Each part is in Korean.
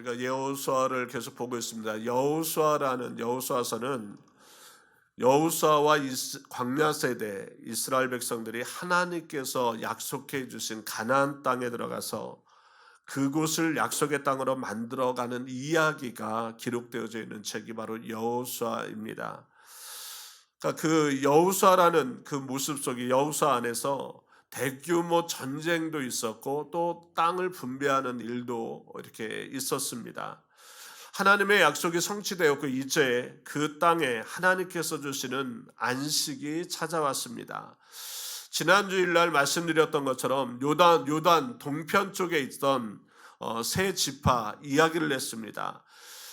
우리가 여호수아를 계속 보고 있습니다. 여호수아서는 여호수아와 광야 세대 이스라엘 백성들이 하나님께서 약속해 주신 가나안 땅에 들어가서 그곳을 약속의 땅으로 만들어가는 이야기가 기록되어져 있는 책이 바로 여호수아입니다. 그러니까 그 여호수아라는 그 모습 속에 여호수아 안에서 대규모 전쟁도 있었고 또 땅을 분배하는 일도 이렇게 있었습니다. 하나님의 약속이 성취되었고 이제 그 땅에 하나님께서 주시는 안식이 찾아왔습니다. 지난 주일날 말씀드렸던 것처럼 요단 동편 쪽에 있던 세 지파 이야기를 했습니다.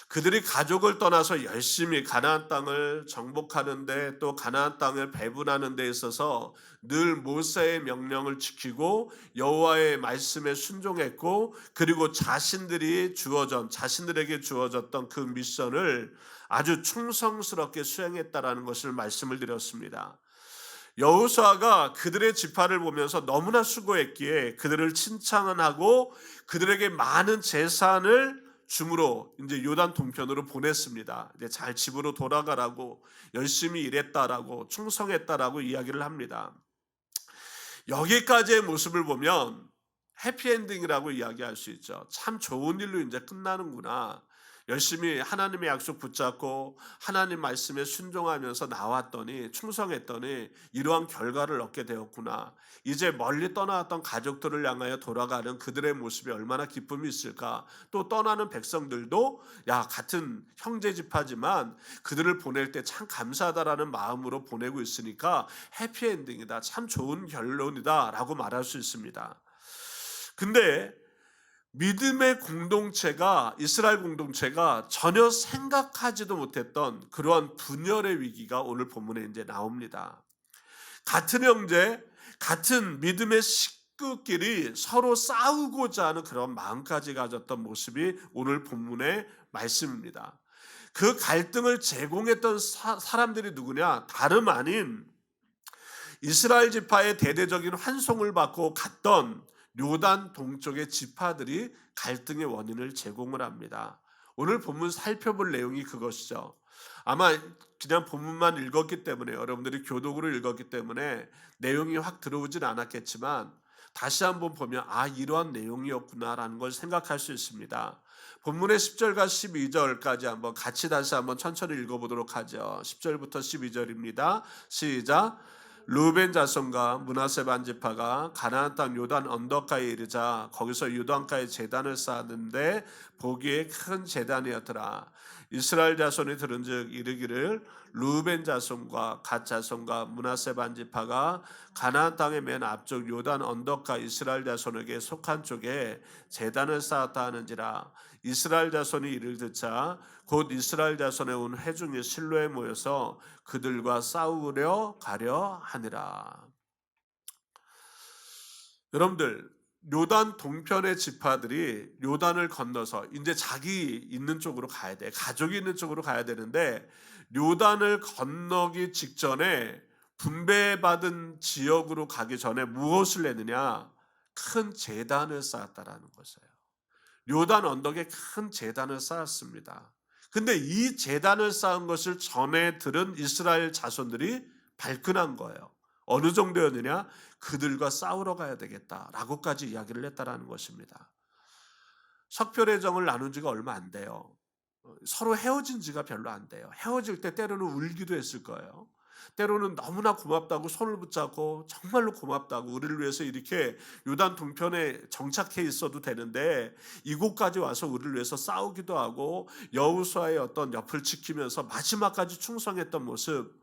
그들이 가족을 떠나서 열심히 가나안 땅을 정복하는데 또 가나안 땅을 배분하는 데 있어서 늘 모세의 명령을 지키고 여호와의 말씀에 순종했고 그리고 자신들에게 주어졌던 그 미션을 아주 충성스럽게 수행했다라는 것을 말씀을 드렸습니다. 여호수아가 그들의 지파를 보면서 너무나 수고했기에 그들을 칭찬은 하고 그들에게 많은 재산을 줌으로 이제 요단 동편으로 보냈습니다. 이제 잘 집으로 돌아가라고 열심히 일했다라고 충성했다라고 이야기를 합니다. 여기까지의 모습을 보면 해피엔딩이라고 이야기할 수 있죠. 참 좋은 일로 이제 끝나는구나. 열심히 하나님의 약속 붙잡고 하나님 말씀에 순종하면서 나왔더니 충성했더니 이러한 결과를 얻게 되었구나. 이제 멀리 떠나왔던 가족들을 향하여 돌아가는 그들의 모습이 얼마나 기쁨이 있을까. 또 떠나는 백성들도 같은 형제 지파지만 그들을 보낼 때 참 감사하다라는 마음으로 보내고 있으니까 해피엔딩이다. 참 좋은 결론이다라고 말할 수 있습니다. 근데 믿음의 공동체가 이스라엘 공동체가 전혀 생각하지도 못했던 그러한 분열의 위기가 오늘 본문에 이제 나옵니다. 같은 형제, 같은 믿음의 식구끼리 서로 싸우고자 하는 그런 마음까지 가졌던 모습이 오늘 본문의 말씀입니다. 그 갈등을 제공했던 사람들이 누구냐? 다름 아닌 이스라엘 지파의 대대적인 환송을 받고 갔던 요단 동쪽의 지파들이 갈등의 원인을 제공을 합니다. 오늘 본문 살펴볼 내용이 그것이죠. 아마 그냥 본문만 읽었기 때문에 여러분들이 교독으로 읽었기 때문에 내용이 확 들어오진 않았겠지만 다시 한번 보면 이러한 내용이었구나라는 걸 생각할 수 있습니다. 본문의 10절과 12절까지 한번 같이 다시 한번 천천히 읽어보도록 하죠. 10절부터 12절입니다. 시작. 르우벤 자손과 므낫세 반 지파가 가나안 땅 요단 언덕가에 이르자 거기서 요단가에 제단을 쌓았는데 보기에 큰 제단이었더라. 이스라엘 자손이 들은즉 이르기를 르우벤 자손과 갓 자손과 므낫세 반 지파가 가나안 땅의 맨 앞쪽 요단 언덕가 이스라엘 자손에게 속한 쪽에 제단을 쌓았다 하는지라. 이스라엘 자손이 이를 듣자 곧 이스라엘 자손의 온 회중이 실로에 모여서 그들과 싸우려 가려 하니라. 여러분들, 요단 동편의 지파들이 요단을 건너서 이제 자기 있는 쪽으로 가야 돼. 가족이 있는 쪽으로 가야 되는데 요단을 건너기 직전에 분배받은 지역으로 가기 전에 무엇을 했느냐? 큰 제단을 쌓았다라는 것이에요. 요단 언덕에 큰 제단을 쌓았습니다. 근데 이 제단을 쌓은 것을 전에 들은 이스라엘 자손들이 발끈한 거예요. 어느 정도였느냐? 그들과 싸우러 가야 되겠다라고까지 이야기를 했다라는 것입니다. 석별의 정을 나눈 지가 얼마 안 돼요. 서로 헤어진 지가 별로 안 돼요. 헤어질 때 때로는 울기도 했을 거예요. 때로는 너무나 고맙다고 손을 붙잡고 정말로 고맙다고 우리를 위해서 이렇게 요단 동편에 정착해 있어도 되는데 이곳까지 와서 우리를 위해서 싸우기도 하고 여호수아의 어떤 옆을 지키면서 마지막까지 충성했던 모습,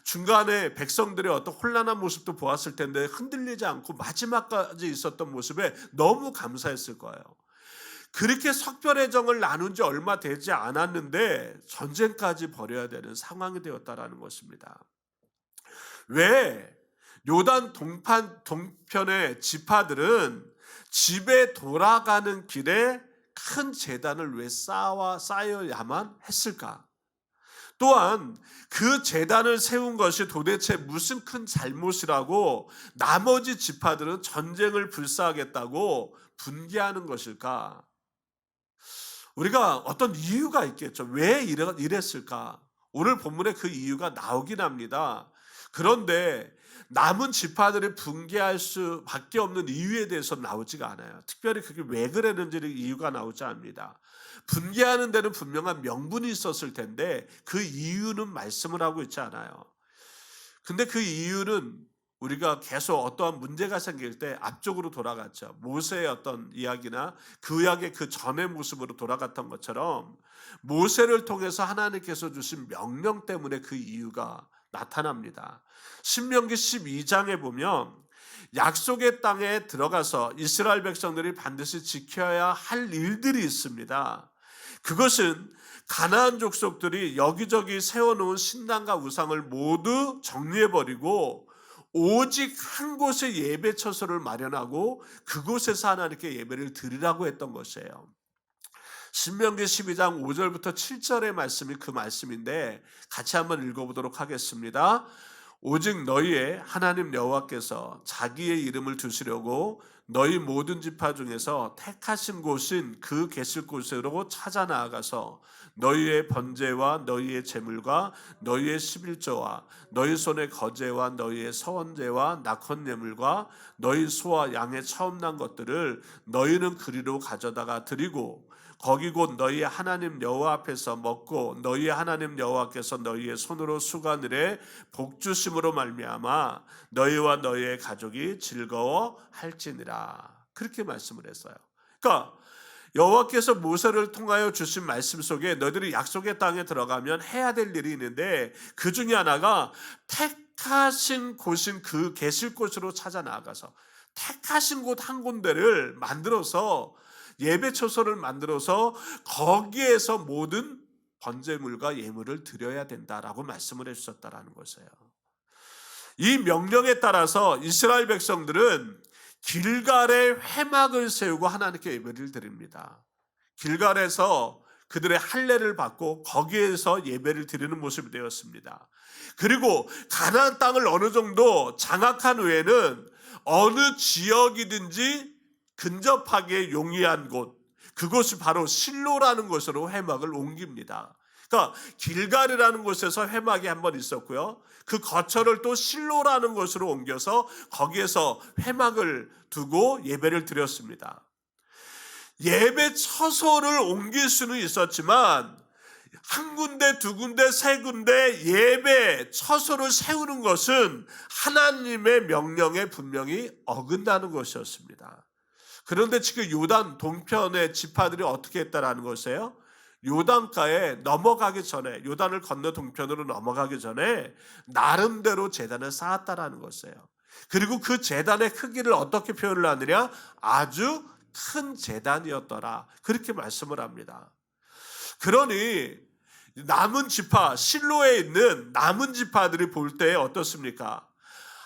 중간에 백성들의 어떤 혼란한 모습도 보았을 텐데 흔들리지 않고 마지막까지 있었던 모습에 너무 감사했을 거예요. 그렇게 석별의 정을 나눈 지 얼마 되지 않았는데 전쟁까지 벌여야 되는 상황이 되었다라는 것입니다. 왜 요단 동편의 지파들은 집에 돌아가는 길에 큰 제단을 왜 쌓아야만 했을까? 또한 그 제단을 세운 것이 도대체 무슨 큰 잘못이라고 나머지 지파들은 전쟁을 불사하겠다고 분개하는 것일까? 우리가 어떤 이유가 있겠죠. 왜 이랬을까? 오늘 본문에 그 이유가 나오긴 합니다. 그런데 남은 지파들이 붕괴할 수밖에 없는 이유에 대해서 나오지가 않아요. 특별히 그게 왜 그랬는지 이유가 나오지 않습니다. 분개하는 데는 분명한 명분이 있었을 텐데 그 이유는 말씀을 하고 있지 않아요. 근데 그 이유는 우리가 계속 어떠한 문제가 생길 때 앞쪽으로 돌아갔죠. 모세의 어떤 이야기나 그 이야기의 그 전의 모습으로 돌아갔던 것처럼 모세를 통해서 하나님께서 주신 명령 때문에 그 이유가 나타납니다. 신명기 12장에 보면 약속의 땅에 들어가서 이스라엘 백성들이 반드시 지켜야 할 일들이 있습니다. 그것은 가나안 족속들이 여기저기 세워놓은 신당과 우상을 모두 정리해버리고 오직 한 곳에 예배 처소를 마련하고 그곳에서 하나님께 예배를 드리라고 했던 것이에요. 신명기 12장 5절부터 7절의 말씀이 그 말씀인데 같이 한번 읽어보도록 하겠습니다. 오직 너희의 하나님 여호와께서 자기의 이름을 두시려고 너희 모든 지파 중에서 택하신 곳인 그 계실 곳으로 찾아 나아가서 너희의 번제와 너희의 제물과 너희의 11조와 너희 손의 거제와 너희의 서원제와 낙헌 예물과 너희 소와 양의 처음 난 것들을 너희는 그리로 가져다가 드리고 거기 곧 너희 하나님 여호와 앞에서 먹고 너희 하나님 여호와께서 너희의 손으로 수간을에 복 주심으로 말미암아 너희와 너희의 가족이 즐거워할지니라. 그렇게 말씀을 했어요. 그러니까 여호와께서 모세를 통하여 주신 말씀 속에 너희들이 약속의 땅에 들어가면 해야 될 일이 있는데 그 중에 하나가 택하신 곳인 그 계실 곳으로 찾아 나아가서 택하신 곳 한 군데를 만들어서 예배 처소를 만들어서 거기에서 모든 번제물과 예물을 드려야 된다라고 말씀을 해주셨다라는 것이에요. 이 명령에 따라서 이스라엘 백성들은 길갈에 회막을 세우고 하나님께 예배를 드립니다. 길갈에서 그들의 할례를 받고 거기에서 예배를 드리는 모습이 되었습니다. 그리고 가나안 땅을 어느 정도 장악한 후에는 어느 지역이든지 근접하게 용이한 곳, 그곳이 바로 실로라는 곳으로 회막을 옮깁니다. 그러니까 길갈이라는 곳에서 회막이 한번 있었고요. 그 거처를 또 실로라는 곳으로 옮겨서 거기에서 회막을 두고 예배를 드렸습니다. 예배 처소를 옮길 수는 있었지만 한 군데, 두 군데, 세 군데 예배 처소를 세우는 것은 하나님의 명령에 분명히 어긋나는 것이었습니다. 그런데 지금 요단 동편의 지파들이 어떻게 했다라는 것이에요? 요단가에 넘어가기 전에, 요단을 건너 동편으로 넘어가기 전에 나름대로 제단을 쌓았다라는 것이에요. 그리고 그 제단의 크기를 어떻게 표현을 하느냐? 아주 큰 제단이었더라. 그렇게 말씀을 합니다. 그러니 남은 지파, 실로에 있는 남은 지파들이 볼 때 어떻습니까?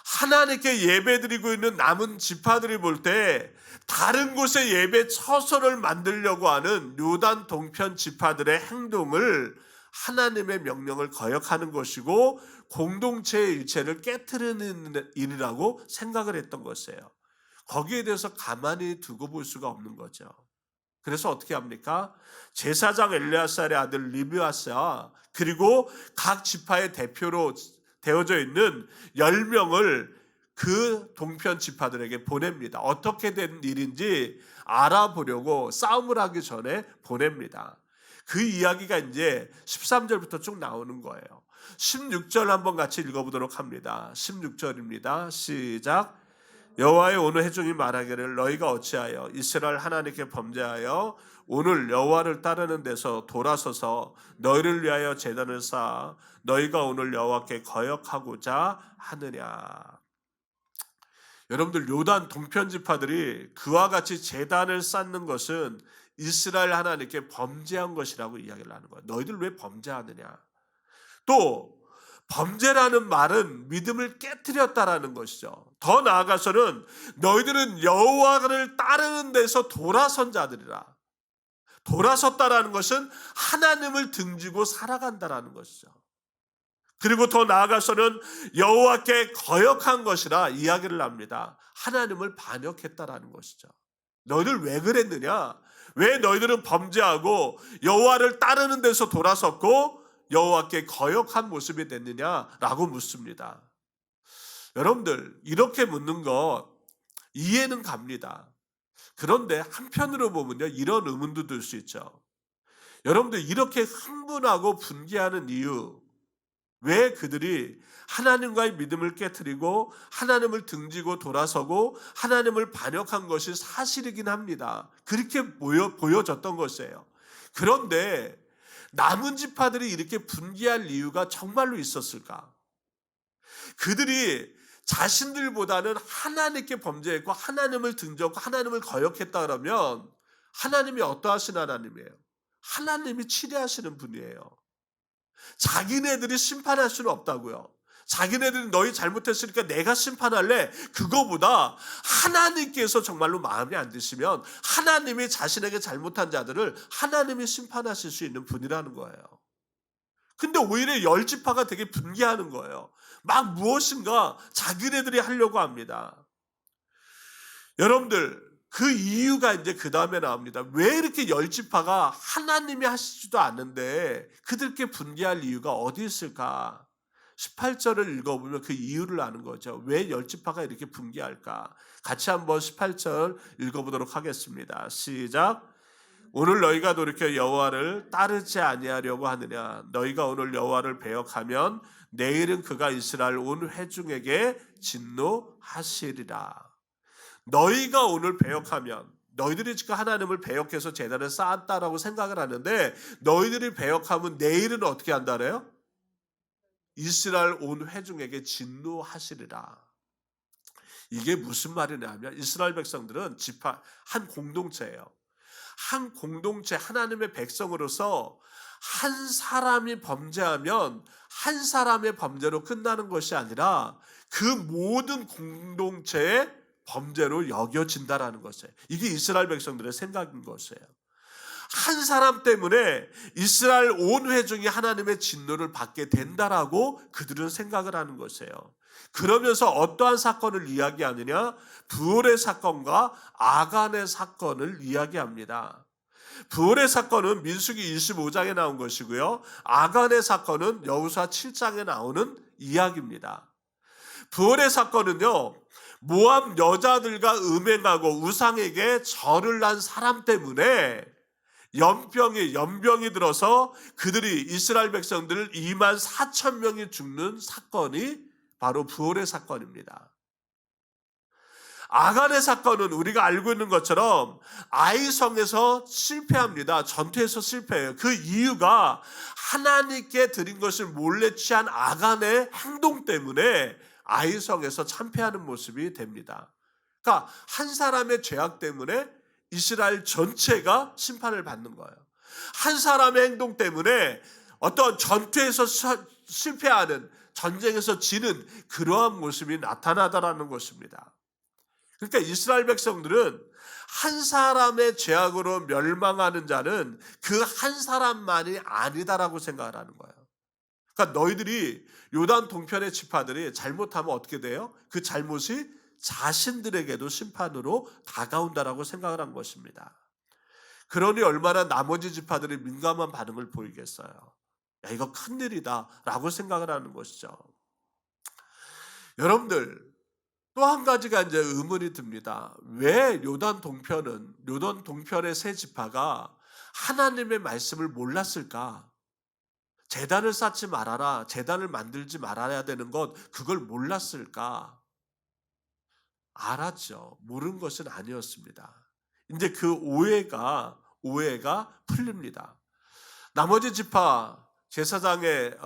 하나님께 예배드리고 있는 남은 지파들이 볼 때 다른 곳에 예배 처소를 만들려고 하는 요단 동편 지파들의 행동을 하나님의 명령을 거역하는 것이고 공동체의 일체를 깨트리는 일이라고 생각을 했던 것이에요. 거기에 대해서 가만히 두고 볼 수가 없는 거죠. 그래서 어떻게 합니까? 제사장 엘레아살의 아들 리브아사 그리고 각 지파의 대표로 되어져 있는 10명을 그 동편 지파들에게 보냅니다. 어떻게 된 일인지 알아보려고 싸움을 하기 전에 보냅니다. 그 이야기가 이제 13절부터 쭉 나오는 거예요. 16절 한번 같이 읽어보도록 합니다. 16절입니다. 시작. 여호와의 오늘 회중이 말하기를 너희가 어찌하여 이스라엘 하나님께 범죄하여 오늘 여호와를 따르는 데서 돌아서서 너희를 위하여 제단을 쌓아 너희가 오늘 여호와께 거역하고자 하느냐. 여러분들 요단 동편 지파들이 그와 같이 제단을 쌓는 것은 이스라엘 하나님께 범죄한 것이라고 이야기를 하는 거예요. 너희들 왜 범죄하느냐. 또 범죄라는 말은 믿음을 깨트렸다라는 것이죠. 더 나아가서는 너희들은 여호와를 따르는 데서 돌아선 자들이라. 돌아섰다라는 것은 하나님을 등지고 살아간다라는 것이죠. 그리고 더 나아가서는 여호와께 거역한 것이라 이야기를 합니다. 하나님을 반역했다라는 것이죠. 너희들 왜 그랬느냐? 왜 너희들은 범죄하고 여호와를 따르는 데서 돌아섰고 여호와께 거역한 모습이 됐느냐라고 묻습니다. 여러분들 이렇게 묻는 것 이해는 갑니다. 그런데 한편으로 보면요, 이런 의문도 들 수 있죠. 여러분들 이렇게 흥분하고 분개하는 이유, 왜 그들이 하나님과의 믿음을 깨트리고 하나님을 등지고 돌아서고 하나님을 반역한 것이 사실이긴 합니다. 그렇게 보여졌던 것이에요. 그런데 남은 지파들이 이렇게 분개할 이유가 정말로 있었을까? 그들이 자신들보다는 하나님께 범죄했고 하나님을 등졌고 하나님을 거역했다 그러면 하나님이 어떠하신 하나님이에요? 하나님이 치리하시는 분이에요. 자기네들이 심판할 수는 없다고요. 자기네들이 너희 잘못했으니까 내가 심판할래. 그거보다 하나님께서 정말로 마음에 안 드시면 하나님이 자신에게 잘못한 자들을 하나님이 심판하실 수 있는 분이라는 거예요. 근데 오히려 열 지파가 되게 분개하는 거예요. 막 무엇인가 자기네들이 하려고 합니다. 여러분들 그 이유가 이제 그 다음에 나옵니다. 왜 이렇게 열 지파가 하나님이 하시지도 않는데 그들께 분개할 이유가 어디 있을까? 18절을 읽어보면 그 이유를 아는 거죠. 왜 열 지파가 이렇게 분개할까? 같이 한번 18절 읽어보도록 하겠습니다. 시작. 오늘 너희가 돌이켜 여호와를 따르지 아니하려고 하느냐? 너희가 오늘 여호와를 배역하면 내일은 그가 이스라엘 온 회중에게 진노하시리라. 너희가 오늘 배역하면, 너희들이 지금 하나님을 배역해서 제단을 쌓았다라고 생각을 하는데 너희들이 배역하면 내일은 어떻게 한다래요? 이스라엘 온 회중에게 진노하시리라. 이게 무슨 말이냐면 이스라엘 백성들은 지파 한 공동체예요. 한 공동체 하나님의 백성으로서 한 사람이 범죄하면 한 사람의 범죄로 끝나는 것이 아니라 그 모든 공동체의 범죄로 여겨진다라는 것이에요. 이게 이스라엘 백성들의 생각인 것이에요. 한 사람 때문에 이스라엘 온 회중이 하나님의 진노를 받게 된다라고 그들은 생각을 하는 것이에요. 그러면서 어떠한 사건을 이야기하느냐? 부올의 사건과 아간의 사건을 이야기합니다. 부올의 사건은 민수기 25장에 나온 것이고요. 아간의 사건은 여호수아 7장에 나오는 이야기입니다. 부올의 사건은요, 모압 여자들과 음행하고 우상에게 절을 난 사람 때문에 연병이 들어서 그들이 이스라엘 백성들 2만 4천 명이 죽는 사건이 바로 부올의 사건입니다. 아간의 사건은 우리가 알고 있는 것처럼 아이성에서 실패합니다. 전투에서 실패해요. 그 이유가 하나님께 드린 것을 몰래 취한 아간의 행동 때문에 아이성에서 참패하는 모습이 됩니다. 그러니까 한 사람의 죄악 때문에 이스라엘 전체가 심판을 받는 거예요. 한 사람의 행동 때문에 어떤 전투에서 실패하는, 전쟁에서 지는 그러한 모습이 나타나다라는 것입니다. 그러니까 이스라엘 백성들은 한 사람의 죄악으로 멸망하는 자는 그 한 사람만이 아니다라고 생각을 하는 거예요. 그러니까 너희들이 요단 동편의 지파들이 잘못하면 어떻게 돼요? 그 잘못이 자신들에게도 심판으로 다가온다라고 생각을 한 것입니다. 그러니 얼마나 나머지 지파들이 민감한 반응을 보이겠어요. 야, 이거 큰일이다 라고 생각을 하는 것이죠. 여러분들 또 한 가지가 이제 의문이 듭니다. 왜 요단 동편의 세 지파가 하나님의 말씀을 몰랐을까? 제단을 쌓지 말아라, 제단을 만들지 말아야 되는 것, 그걸 몰랐을까? 알았죠. 모르는 것은 아니었습니다. 이제 그 오해가 풀립니다. 나머지 지파 제사장의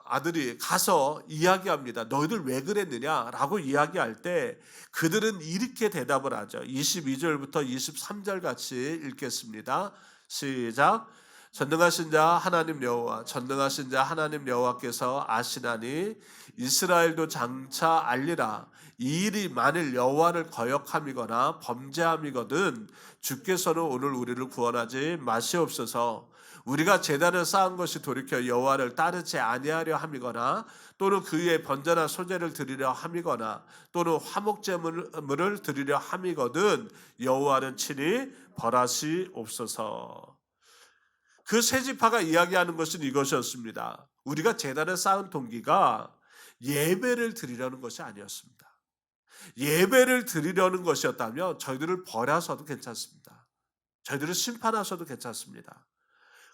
아들이 가서 이야기합니다. 너희들 왜 그랬느냐라고 이야기할 때 그들은 이렇게 대답을 하죠. 22절부터 23절 같이 읽겠습니다. 시작. 전능하신 자 하나님 여호와, 전능하신 자 하나님 여호와께서 아시나니 이스라엘도 장차 알리라. 이 일이 만일 여호와를 거역함이거나 범죄함이거든 주께서는 오늘 우리를 구원하지 마시옵소서. 우리가 제단을 쌓은 것이 돌이켜 여호와를 따르지 아니하려 함이거나 또는 그의 번제나 소제를 드리려 함이거나 또는 화목제물을 드리려 함이거든 여호와는 친히 벌하시옵소서. 그 세 지파가 이야기하는 것은 이것이었습니다. 우리가 제단을 쌓은 동기가 예배를 드리려는 것이 아니었습니다. 예배를 드리려는 것이었다면 저희들을 벌하셔도 괜찮습니다. 저희들을 심판하셔도 괜찮습니다.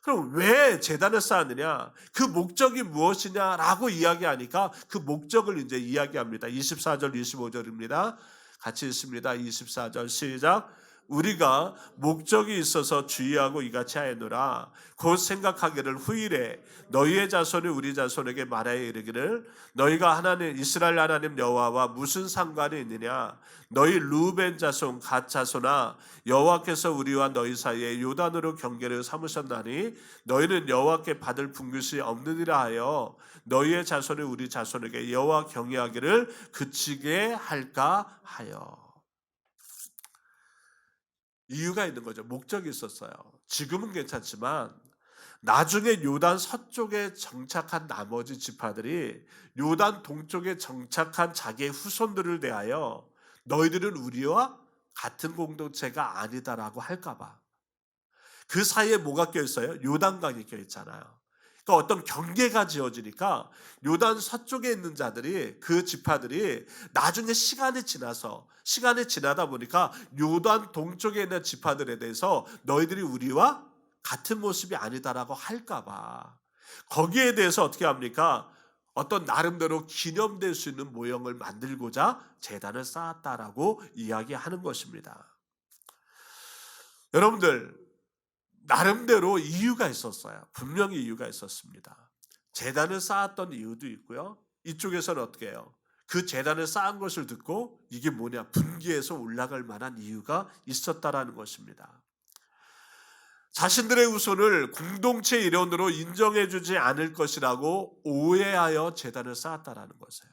그럼 왜 제단을 쌓느냐? 그 목적이 무엇이냐라고 이야기하니까 그 목적을 이제 이야기합니다. 24절, 25절입니다. 같이 읽습니다. 24절 시작. 우리가 목적이 있어서 주의하고 이같이 하였노라. 곧 생각하기를 후일에 너희의 자손이 우리 자손에게 말하여 이르기를 너희가 하나님 이스라엘 하나님 여호와와 무슨 상관이 있느냐? 너희 루벤 자손 갓 자손아 여호와께서 우리와 너희 사이에 요단으로 경계를 삼으셨나니 너희는 여호와께 받을 분깃이 없느니라 하여 너희의 자손이 우리 자손에게 여호와 경외하기를 그치게 할까 하여. 이유가 있는 거죠. 목적이 있었어요. 지금은 괜찮지만 나중에 요단 서쪽에 정착한 나머지 지파들이 요단 동쪽에 정착한 자기의 후손들을 대하여 너희들은 우리와 같은 공동체가 아니다라고 할까 봐. 그 사이에 뭐가 껴있어요? 요단강이 껴있잖아요. 그러니까 어떤 경계가 지어지니까 요단 서쪽에 있는 자들이 그 지파들이 나중에 시간이 지나다 보니까 요단 동쪽에 있는 지파들에 대해서 너희들이 우리와 같은 모습이 아니다라고 할까 봐. 거기에 대해서 어떻게 합니까? 어떤 나름대로 기념될 수 있는 모형을 만들고자 제단을 쌓았다라고 이야기하는 것입니다. 여러분들 나름대로 이유가 있었어요. 분명히 이유가 있었습니다. 제단을 쌓았던 이유도 있고요. 이쪽에서는 어떻게 해요? 그 제단을 쌓은 것을 듣고 이게 뭐냐? 분기에서 올라갈 만한 이유가 있었다라는 것입니다. 자신들의 후손을 공동체 일원으로 인정해주지 않을 것이라고 오해하여 제단을 쌓았다라는 것이에요.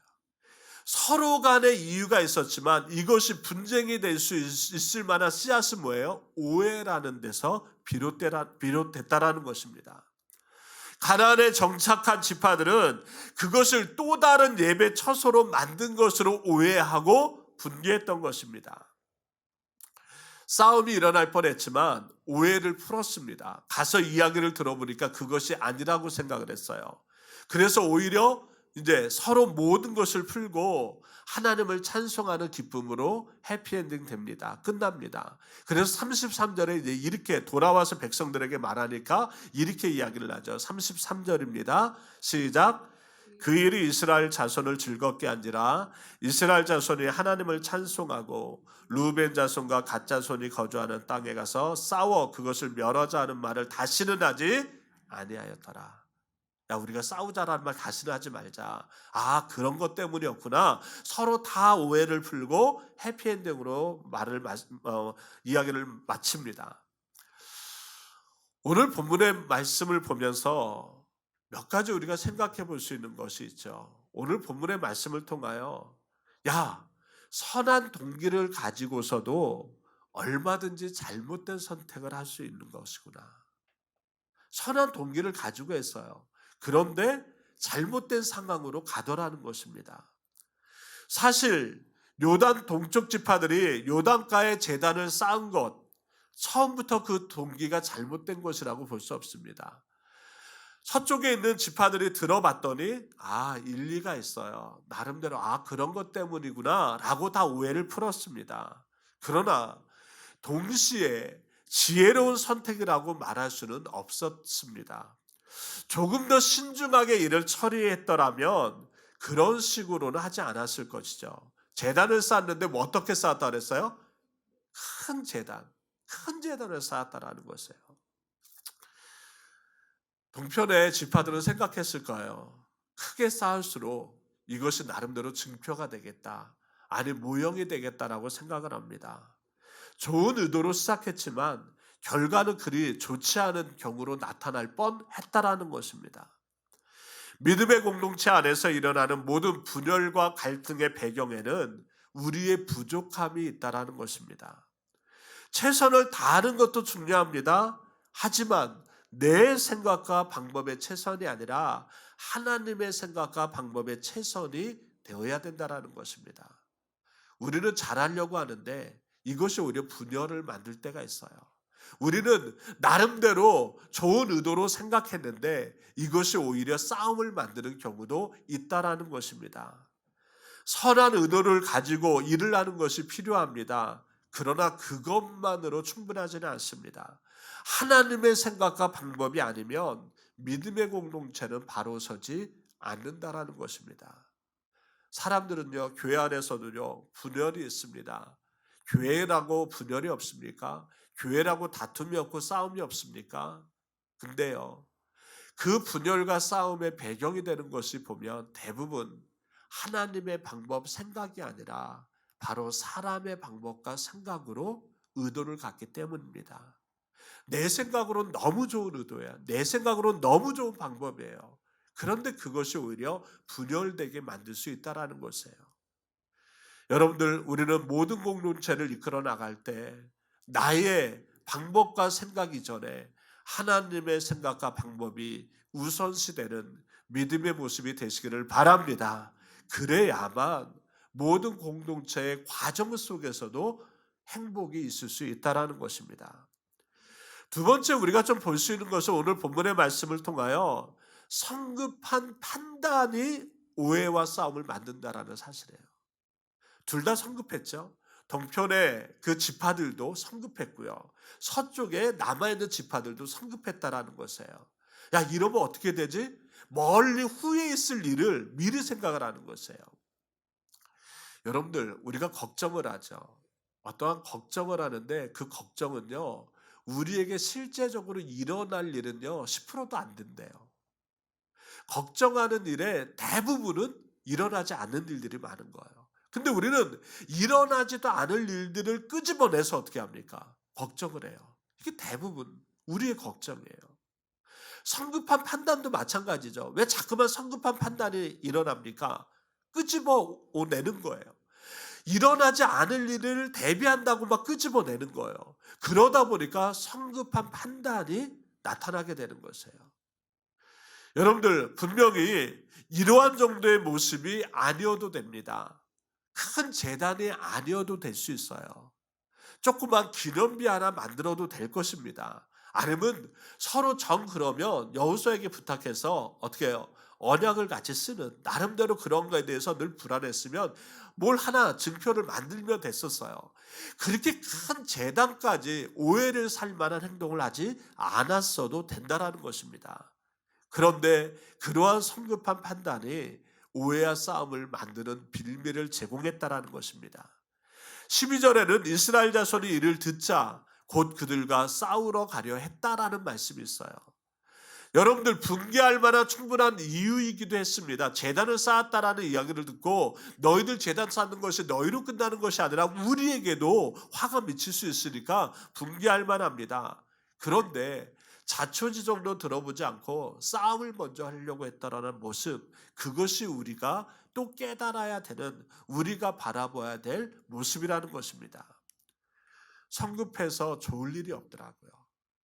서로 간에 이유가 있었지만 이것이 분쟁이 될 수 있을 만한 씨앗은 뭐예요? 오해라는 데서 비롯됐다라는 것입니다. 가나안에 정착한 지파들은 그것을 또 다른 예배 처소로 만든 것으로 오해하고 분개했던 것입니다. 싸움이 일어날 뻔했지만 오해를 풀었습니다. 가서 이야기를 들어보니까 그것이 아니라고 생각을 했어요. 그래서 오히려 이제 서로 모든 것을 풀고 하나님을 찬송하는 기쁨으로 해피엔딩 됩니다. 끝납니다. 그래서 33절에 이제 이렇게 돌아와서 백성들에게 말하니까 이렇게 이야기를 하죠. 33절입니다. 시작. 그 일이 이스라엘 자손을 즐겁게 한지라 이스라엘 자손이 하나님을 찬송하고 루벤 자손과 갓 자손이 거주하는 땅에 가서 싸워 그것을 멸하자 하는 말을 다시는 하지 아니하였더라. 야, 우리가 싸우자라는 말 다시는 하지 말자. 아, 그런 것 때문이었구나. 서로 다 오해를 풀고 해피엔딩으로 이야기를 마칩니다. 오늘 본문의 말씀을 보면서 몇 가지 우리가 생각해 볼 수 있는 것이 있죠. 오늘 본문의 말씀을 통하여 야, 선한 동기를 가지고서도 얼마든지 잘못된 선택을 할 수 있는 것이구나. 선한 동기를 가지고 했어요. 그런데 잘못된 상황으로 가더라는 것입니다. 사실 요단 동쪽 지파들이 요단가에 제단을 쌓은 것 처음부터 그 동기가 잘못된 것이라고 볼 수 없습니다. 서쪽에 있는 지파들이 들어봤더니 일리가 있어요. 나름대로 그런 것 때문이구나 라고 다 오해를 풀었습니다. 그러나 동시에 지혜로운 선택이라고 말할 수는 없었습니다. 조금 더 신중하게 일을 처리했더라면 그런 식으로는 하지 않았을 것이죠. 제단을 쌓았는데 뭐 어떻게 쌓았다 그랬어요? 큰 제단을 쌓았다라는 것이에요. 동편의 지파들은 생각했을 거예요. 크게 쌓을수록 이것이 나름대로 증표가 되겠다. 모형이 되겠다라고 생각을 합니다. 좋은 의도로 시작했지만 결과는 그리 좋지 않은 경우로 나타날 뻔했다라는 것입니다. 믿음의 공동체 안에서 일어나는 모든 분열과 갈등의 배경에는 우리의 부족함이 있다라는 것입니다. 최선을 다하는 것도 중요합니다. 하지만 내 생각과 방법의 최선이 아니라 하나님의 생각과 방법의 최선이 되어야 된다라는 것입니다. 우리는 잘하려고 하는데 이것이 오히려 분열을 만들 때가 있어요. 우리는 나름대로 좋은 의도로 생각했는데 이것이 오히려 싸움을 만드는 경우도 있다라는 것입니다. 선한 의도를 가지고 일을 하는 것이 필요합니다. 그러나 그것만으로 충분하지는 않습니다. 하나님의 생각과 방법이 아니면 믿음의 공동체는 바로 서지 않는다라는 것입니다. 사람들은요, 교회 안에서도요, 분열이 있습니다. 교회라고 분열이 없습니까? 교회라고 다툼이 없고 싸움이 없습니까? 근데요, 그 분열과 싸움의 배경이 되는 것이 보면 대부분 하나님의 방법, 생각이 아니라 바로 사람의 방법과 생각으로 의도를 갖기 때문입니다. 내 생각으로는 너무 좋은 의도야. 내 생각으로는 너무 좋은 방법이에요. 그런데 그것이 오히려 분열되게 만들 수 있다는 것이에요. 여러분들, 우리는 모든 공동체를 이끌어 나갈 때 나의 방법과 생각 이전에 하나님의 생각과 방법이 우선시되는 믿음의 모습이 되시기를 바랍니다. 그래야만 모든 공동체의 과정 속에서도 행복이 있을 수 있다는 것입니다. 두 번째, 우리가 좀 볼 수 있는 것은 오늘 본문의 말씀을 통하여 성급한 판단이 오해와 싸움을 만든다라는 사실이에요. 둘 다 성급했죠. 동편의 그 지파들도 성급했고요. 서쪽에 남아있는 지파들도 성급했다라는 것이에요. 야, 이러면 어떻게 되지? 멀리 후에 있을 일을 미리 생각을 하는 것이에요. 여러분들, 우리가 걱정을 하죠. 어떠한 걱정을 하는데 그 걱정은요, 우리에게 실제적으로 일어날 일은요, 10%도 안 된대요. 걱정하는 일의 대부분은 일어나지 않는 일들이 많은 거예요. 근데 우리는 일어나지도 않을 일들을 끄집어내서 어떻게 합니까? 걱정을 해요. 이게 대부분 우리의 걱정이에요. 성급한 판단도 마찬가지죠. 왜 자꾸만 성급한 판단이 일어납니까? 끄집어내는 거예요. 일어나지 않을 일을 대비한다고 막 끄집어내는 거예요. 그러다 보니까 성급한 판단이 나타나게 되는 것이에요. 여러분들, 분명히 이러한 정도의 모습이 아니어도 됩니다. 큰 재단이 아니어도 될 수 있어요. 조그만 기념비 하나 만들어도 될 것입니다. 아니면 서로 정 그러면 여호수아에게 부탁해서 어떻게 해요? 언약을 같이 쓰는, 나름대로 그런 거에 대해서 늘 불안했으면 뭘 하나 증표를 만들면 됐었어요. 그렇게 큰 재단까지 오해를 살 만한 행동을 하지 않았어도 된다라는 것입니다. 그런데 그러한 성급한 판단이 오해와 싸움을 만드는 빌미를 제공했다라는 것입니다. 12절에는 이스라엘 자손이 이를 듣자 곧 그들과 싸우러 가려 했다라는 말씀이 있어요. 여러분들, 분개할 만한 충분한 이유이기도 했습니다. 제단을 쌓았다라는 이야기를 듣고 너희들 제단 쌓는 것이 너희로 끝나는 것이 아니라 우리에게도 화가 미칠 수 있으니까 분개할 만합니다. 그런데 자초지종도 들어보지 않고 싸움을 먼저 하려고 했다라는 모습, 그것이 우리가 또 깨달아야 되는, 우리가 바라봐야 될 모습이라는 것입니다. 성급해서 좋을 일이 없더라고요.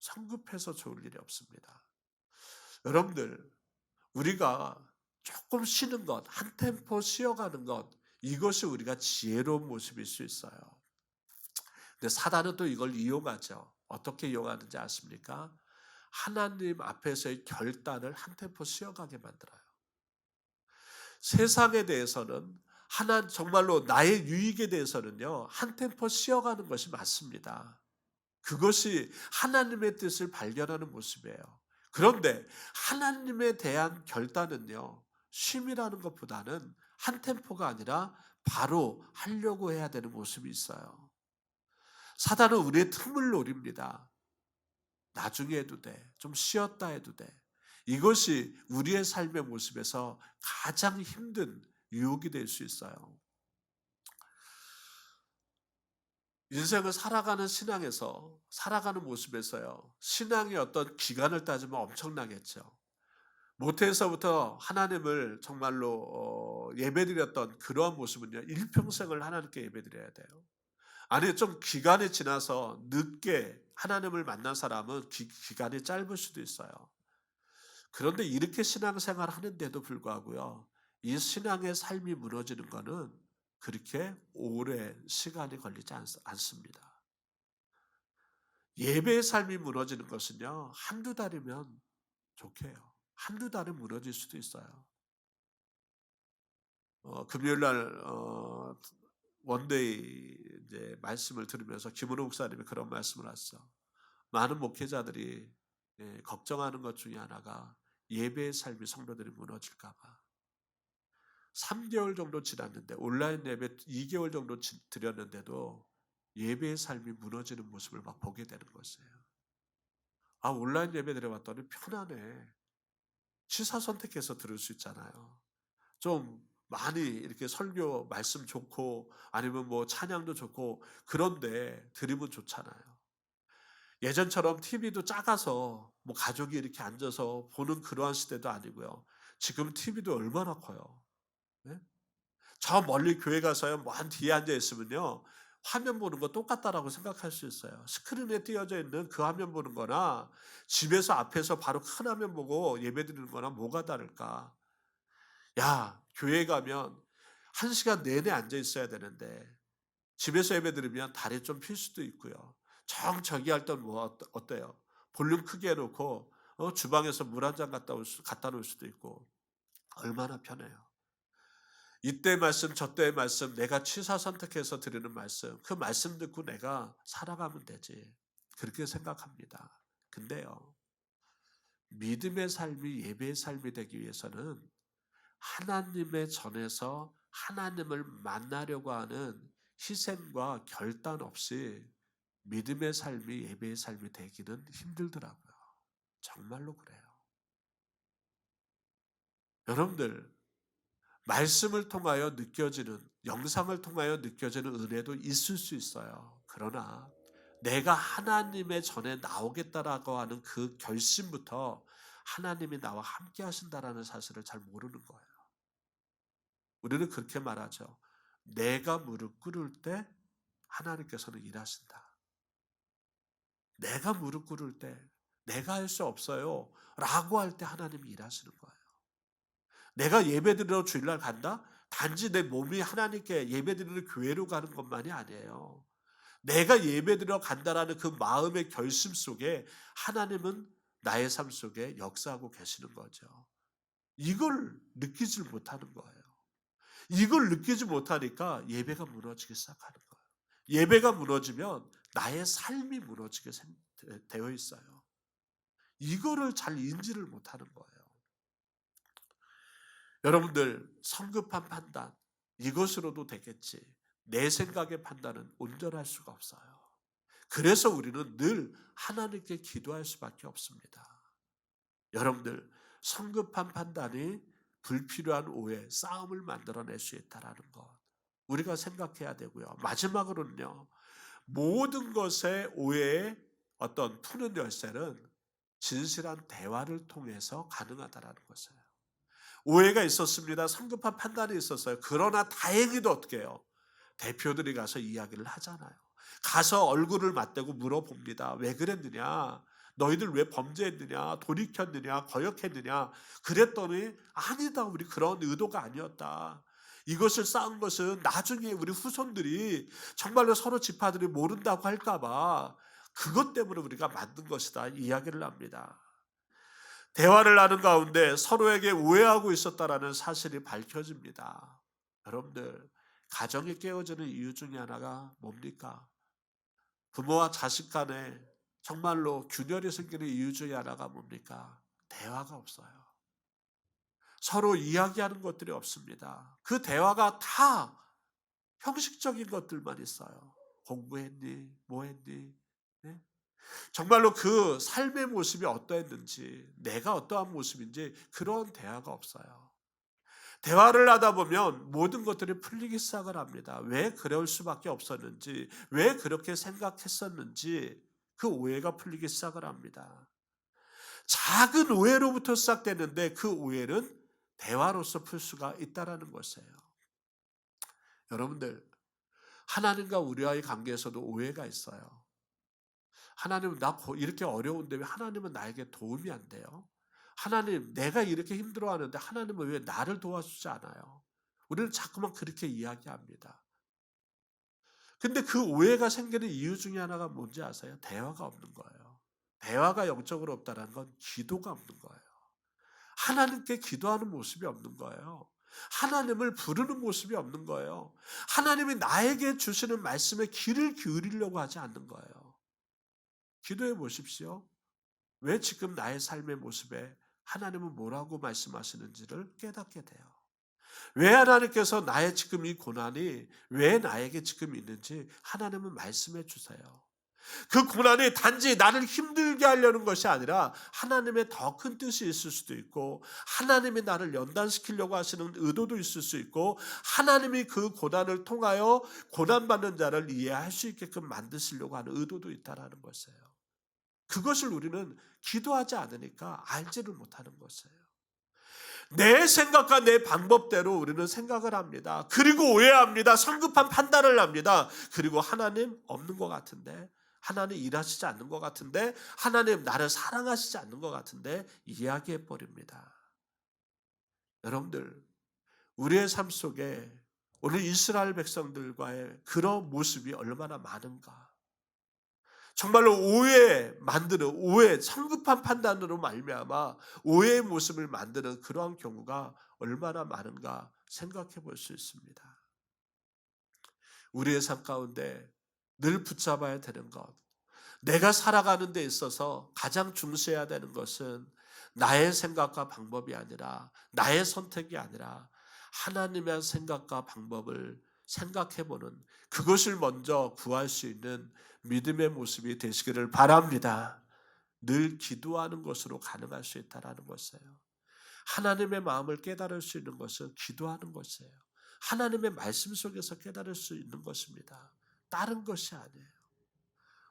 성급해서 좋을 일이 없습니다. 여러분들, 우리가 조금 쉬는 것, 한 템포 쉬어가는 것, 이것이 우리가 지혜로운 모습일 수 있어요. 근데 사단은 또 이걸 이용하죠. 어떻게 이용하는지 아십니까? 하나님 앞에서의 결단을 한 템포 쉬어가게 만들어요. 세상에 대해서는 정말로 나의 유익에 대해서는요, 한 템포 쉬어가는 것이 맞습니다. 그것이 하나님의 뜻을 발견하는 모습이에요. 그런데 하나님에 대한 결단은요, 쉼이라는 것보다는 한 템포가 아니라 바로 하려고 해야 되는 모습이 있어요. 사단은 우리의 틈을 노립니다. 나중에 해도 돼. 좀 쉬었다 해도 돼. 이것이 우리의 삶의 모습에서 가장 힘든 유혹이 될 수 있어요. 인생을 살아가는 신앙에서 살아가는 모습에서요. 신앙의 어떤 기간을 따지면 엄청나겠죠. 모태에서부터 하나님을 정말로 예배드렸던 그러한 모습은요. 일평생을 하나님께 예배드려야 돼요. 아니 좀 기간이 지나서 늦게 하나님을 만난 사람은 기간이 짧을 수도 있어요. 그런데 이렇게 신앙생활을 하는데도 불구하고요. 이 신앙의 삶이 무너지는 것은 그렇게 오래 시간이 걸리지 않습니다. 예배의 삶이 무너지는 것은요. 한두 달이면 좋게요. 한두 달은 무너질 수도 있어요. 금요일 날 원데이 이제 말씀을 들으면서 김은호 목사님이 그런 말씀을 하셨어요. 많은 목회자들이 걱정하는 것 중에 하나가 예배의 삶이 성도들이 무너질까 봐. 3개월 정도 지났는데 온라인 예배 2개월 정도 드렸는데도 예배의 삶이 무너지는 모습을 막 보게 되는 것이에요. 아, 온라인 예배 드려봤더니 편하네. 취사 선택해서 들을 수 있잖아요. 좀 많이 이렇게 설교 말씀 좋고 아니면 뭐 찬양도 좋고 그런데 들으면 좋잖아요. 예전처럼 TV도 작아서 뭐 가족이 이렇게 앉아서 보는 그러한 시대도 아니고요. 지금 TV도 얼마나 커요. 네? 저 멀리 교회 가서요. 먼 뒤에 앉아 있으면요. 화면 보는 거 똑같다라고 생각할 수 있어요. 스크린에 띄어져 있는 그 화면 보는 거나 집에서 앞에서 바로 큰 화면 보고 예배드리는 거나 뭐가 다를까? 야, 교회 가면 1시간 내내 앉아 있어야 되는데 집에서 예배 드리면 다리 좀 필 수도 있고요. 저기 할 땐 뭐 어때요? 볼륨 크게 해 놓고 주방에서 물 한 잔 갖다 놓을 수도 있고 얼마나 편해요. 이때 말씀 저때의 말씀 내가 취사 선택해서 드리는 말씀 그 말씀 듣고 내가 살아가면 되지. 그렇게 생각합니다. 근데요. 믿음의 삶이 예배의 삶이 되기 위해서는 하나님의 전에서 하나님을 만나려고 하는 희생과 결단 없이 믿음의 삶이 예배의 삶이 되기는 힘들더라고요. 정말로 그래요. 여러분들, 말씀을 통하여 느껴지는, 영상을 통하여 느껴지는 은혜도 있을 수 있어요. 그러나 내가 하나님의 전에 나오겠다라고 하는 그 결심부터 하나님이 나와 함께 하신다라는 사실을 잘 모르는 거예요. 우리는 그렇게 말하죠. 내가 무릎 꿇을 때 하나님께서는 일하신다. 내가 무릎 꿇을 때 내가 할 수 없어요. 라고 할 때 하나님이 일하시는 거예요. 내가 예배드리러 주일날 간다? 단지 내 몸이 하나님께 예배드리는 교회로 가는 것만이 아니에요. 내가 예배드리러 간다라는 그 마음의 결심 속에 하나님은 나의 삶 속에 역사하고 계시는 거죠. 이걸 느끼질 못하는 거예요. 이걸 느끼지 못하니까 예배가 무너지기 시작하는 거예요. 예배가 무너지면 나의 삶이 무너지게 되어 있어요. 이거를 잘 인지를 못하는 거예요. 여러분들 성급한 판단 이것으로도 되겠지. 내 생각의 판단은 온전할 수가 없어요. 그래서 우리는 늘 하나님께 기도할 수밖에 없습니다. 여러분들 성급한 판단이 불필요한 오해, 싸움을 만들어낼 수 있다는 것 우리가 생각해야 되고요. 마지막으로는요. 모든 것의 오해의 어떤 푸는 열쇠는 진실한 대화를 통해서 가능하다라는 것이에요. 오해가 있었습니다. 성급한 판단이 있었어요. 그러나 다행히도 어떻게 해요? 대표들이 가서 이야기를 하잖아요. 가서 얼굴을 맞대고 물어봅니다. 왜 그랬느냐? 너희들 왜 범죄했느냐? 돌이켰느냐? 거역했느냐? 그랬더니 아니다. 우리 그런 의도가 아니었다. 이것을 쌓은 것은 나중에 우리 후손들이 정말로 서로 지파들이 모른다고 할까봐 그것 때문에 우리가 만든 것이다. 이야기를 합니다. 대화를 하는 가운데 서로에게 오해하고 있었다라는 사실이 밝혀집니다. 여러분들, 가정이 깨어지는 이유 중에 하나가 뭡니까? 부모와 자식 간에 정말로 균열이 생기는 이유 중에 하나가 뭡니까? 대화가 없어요. 서로 이야기하는 것들이 없습니다. 그 대화가 다 형식적인 것들만 있어요. 공부했니? 뭐 했니? 네? 정말로 그 삶의 모습이 어떠했는지, 내가 어떠한 모습인지 그런 대화가 없어요. 대화를 하다 보면 모든 것들이 풀리기 시작을 합니다. 왜 그럴 수밖에 없었는지, 왜 그렇게 생각했었는지 그 오해가 풀리기 시작을 합니다. 작은 오해로부터 시작되는데 그 오해는 대화로서 풀 수가 있다라는 것이에요. 여러분들, 하나님과 우리와의 관계에서도 오해가 있어요. 하나님, 이렇게 어려운데 왜 하나님은 나에게 도움이 안 돼요? 하나님, 내가 이렇게 힘들어하는데 하나님은 왜 나를 도와주지 않아요? 우리는 자꾸만 그렇게 이야기합니다. 근데 그 오해가 생기는 이유 중에 하나가 뭔지 아세요? 대화가 없는 거예요. 대화가 영적으로 없다는 건 기도가 없는 거예요. 하나님께 기도하는 모습이 없는 거예요. 하나님을 부르는 모습이 없는 거예요. 하나님이 나에게 주시는 말씀에 귀를 기울이려고 하지 않는 거예요. 기도해 보십시오. 왜 지금 나의 삶의 모습에 하나님은 뭐라고 말씀하시는지를 깨닫게 돼요. 왜 하나님께서 나의 지금 이 고난이 왜 나에게 지금 있는지 하나님은 말씀해 주세요. 그 고난이 단지 나를 힘들게 하려는 것이 아니라 하나님의 더 큰 뜻이 있을 수도 있고, 하나님이 나를 연단시키려고 하시는 의도도 있을 수 있고, 하나님이 그 고난을 통하여 고난받는 자를 이해할 수 있게끔 만드시려고 하는 의도도 있다라는 것이에요. 그것을 우리는 기도하지 않으니까 알지를 못하는 것이에요. 내 생각과 내 방법대로 우리는 생각을 합니다. 그리고 오해합니다. 성급한 판단을 합니다. 그리고 하나님 없는 것 같은데, 하나님 일하시지 않는 것 같은데, 하나님 나를 사랑하시지 않는 것 같은데 이야기해 버립니다. 여러분들, 우리의 삶 속에 오늘 이스라엘 백성들과의 그런 모습이 얼마나 많은가. 정말로 오해, 성급한 판단으로 말미암아 오해의 모습을 만드는 그러한 경우가 얼마나 많은가 생각해 볼 수 있습니다. 우리의 삶 가운데 늘 붙잡아야 되는 것, 내가 살아가는 데 있어서 가장 중시해야 되는 것은 나의 생각과 방법이 아니라, 나의 선택이 아니라 하나님의 생각과 방법을 생각해보는, 그것을 먼저 구할 수 있는 믿음의 모습이 되시기를 바랍니다. 늘 기도하는 것으로 가능할 수 있다는 것이에요. 하나님의 마음을 깨달을 수 있는 것은 기도하는 것이에요. 하나님의 말씀 속에서 깨달을 수 있는 것입니다. 다른 것이 아니에요.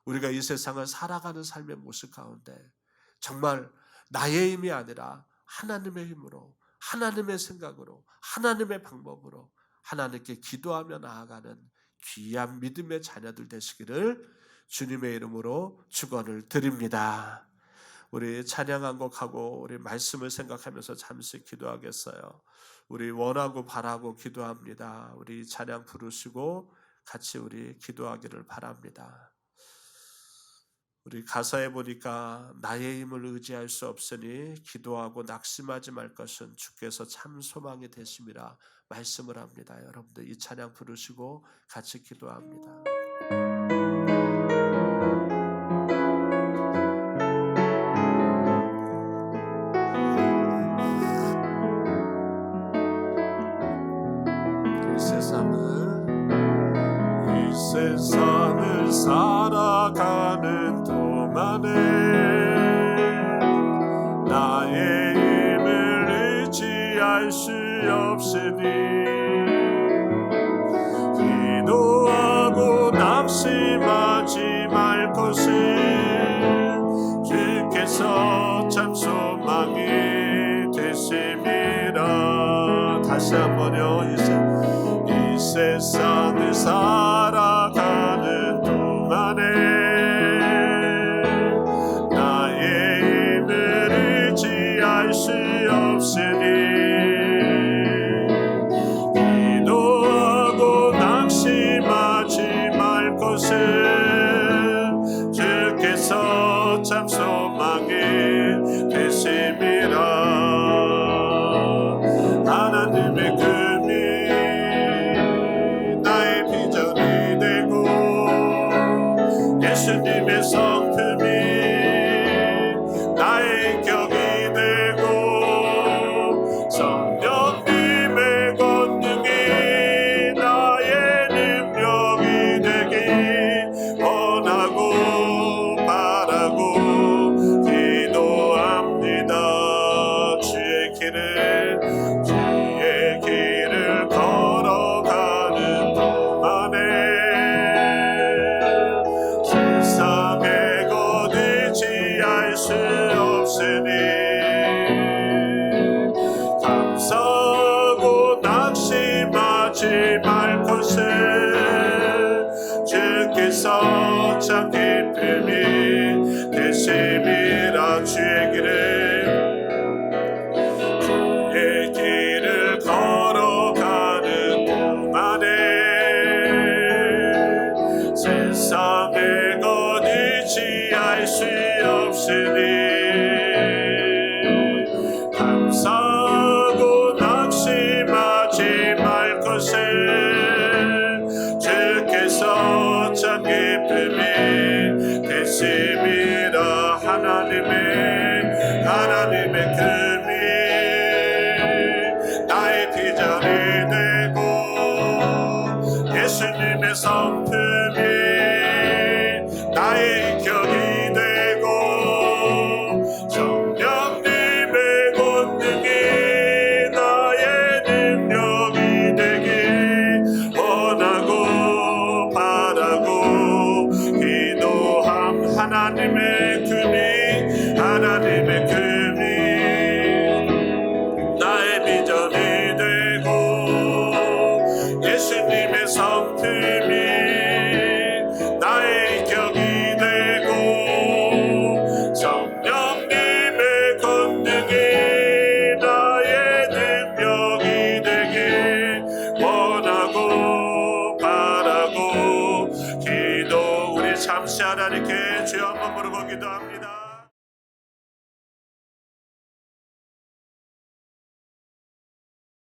우리가 이 세상을 살아가는 삶의 모습 가운데 정말 나의 힘이 아니라 하나님의 힘으로, 하나님의 생각으로, 하나님의 방법으로 하나님께 기도하며 나아가는 귀한 믿음의 자녀들 되시기를 주님의 이름으로 축원을 드립니다. 우리 찬양 한 곡하고 우리 말씀을 생각하면서 잠시 기도하겠어요. 우리 원하고 바라고 기도합니다. 우리 찬양 부르시고 같이 우리 기도하기를 바랍니다. 우리 가사에 보니까 나의 힘을 의지할 수 없으니 기도하고 낙심하지 말 것은 주께서 참 소망이 되심이라 말씀을 합니다. 여러분들 이 찬양 부르시고 같이 기도합니다. 이 세상을 살아가는 동안에 나의 힘을 의지할 수 없으니 기도하고 낙심하지 말 것은 주께서 참 소망이 되심이라. 다시 한번요. 이 세상을 살아가는 동안에 나의 힘을 의지할 수 없으니 기도하고 낙심하지 말 것은 주께서 참 소망이 되심이라. 하나님의 금이 나의 비전이 의심하지 말 것을 주께서 참 기쁨이 되심이라. 주의 길을 걸어가는 동안에 세상의 것 의지할 수 없으니 감사하고 낙심하지 말 것을 주께서 참 기쁨이 되심이라. 하나님의 금이 나의 비전이 되고 예수님의 성품이 나의 격이 되고 성령님의 권능이 나의 능력이 되길 원하고 바라고 기도함. 하나님의 금이 나의 비전이 되고 예수님의 성품이 나의 격이 되고 성령님의 권능이 나의 능력이 되길 원하고 바라고 기도. 우리 잠시 하나님께 주여 한번 부르고 기도합니다.